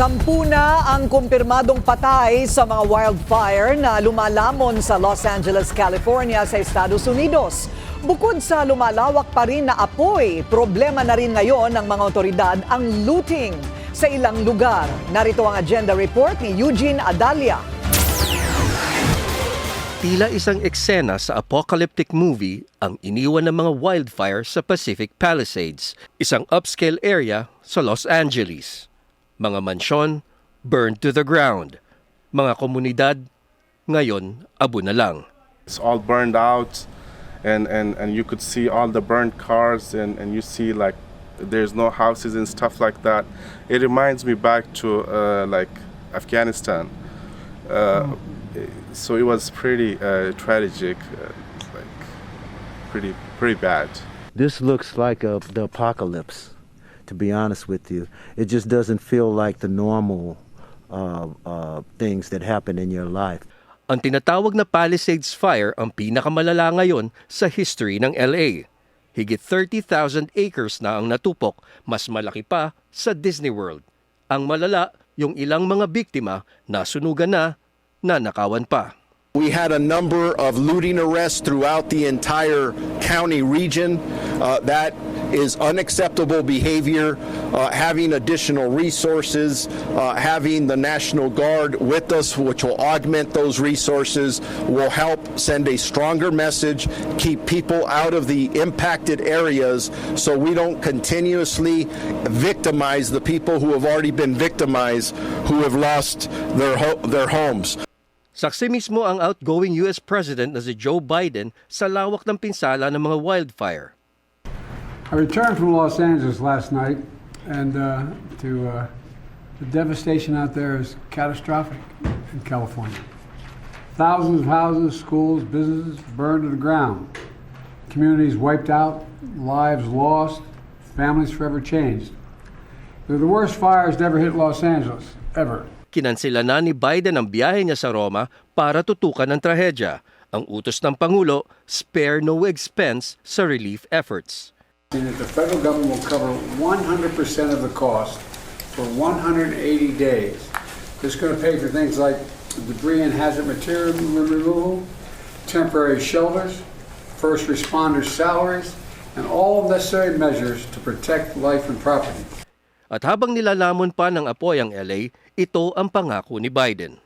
10 na ang kumpirmadong patay sa mga wildfire na lumalamon sa Los Angeles, California sa Estados Unidos. Bukod sa lumalawak pa rin na apoy, problema na rin ngayon ng mga otoridad ang looting sa ilang lugar. Narito ang agenda report ni Eugene Adalia. Tila isang eksena sa apocalyptic movie ang iniwan ng mga wildfire sa Pacific Palisades, isang upscale area sa Los Angeles. Mga mansyon burned to the ground. Mga komunidad ngayon abo na lang. It's all burned out and you could see all the burned cars and you see like there's no houses and stuff like that. It reminds me back to like Afghanistan. So it was pretty tragic, like pretty bad. This looks like the apocalypse, to be honest with you. It just doesn't feel like the normal things that happen in your life. Ang tinatawag na Palisades Fire ang pinakamalala ngayon sa history ng LA. Higit 30,000 acres na ang natupok, mas malaki pa sa Disney World. Ang malala, yung ilang mga biktima nasunugan na, nanakawan pa. We had a number of looting arrests throughout the entire county region. That is unacceptable behavior. Having additional resources, having the National Guard with us, which will augment those resources, will help send a stronger message, keep people out of the impacted areas so we don't continuously victimize the people who have already been victimized, who have lost their homes. Saksi mismo ang outgoing US President na si Joe Biden sa lawak ng pinsala ng mga wildfire. I returned from Los Angeles last night, and the devastation out there is catastrophic in California. Thousands of houses, schools, businesses burned to the ground. Communities wiped out, lives lost, families forever changed. They're the worst fires to ever hit Los Angeles, ever. Kinansela na ni Biden ang biyahe niya sa Roma para tutukan ang trahedya. Ang utos ng Pangulo, spare no expense sa relief efforts. The federal government will cover 100% of the cost for 180 days. This is going to pay for things like debris and hazard material removal, temporary shelters, first responders' salaries, and all necessary measures to protect life and property. At habang nilalamon pa ng apoy ang LA, ito ang pangako ni Biden.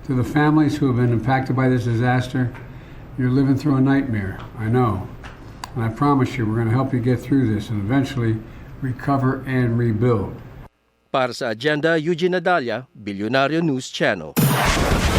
To the families who have been impacted by this disaster, you're living through a nightmare, I know. And I promise you, we're going to help you get through this and eventually recover and rebuild. Para sa Agenda, Eugene Adalia, Bilyonaryo News Channel.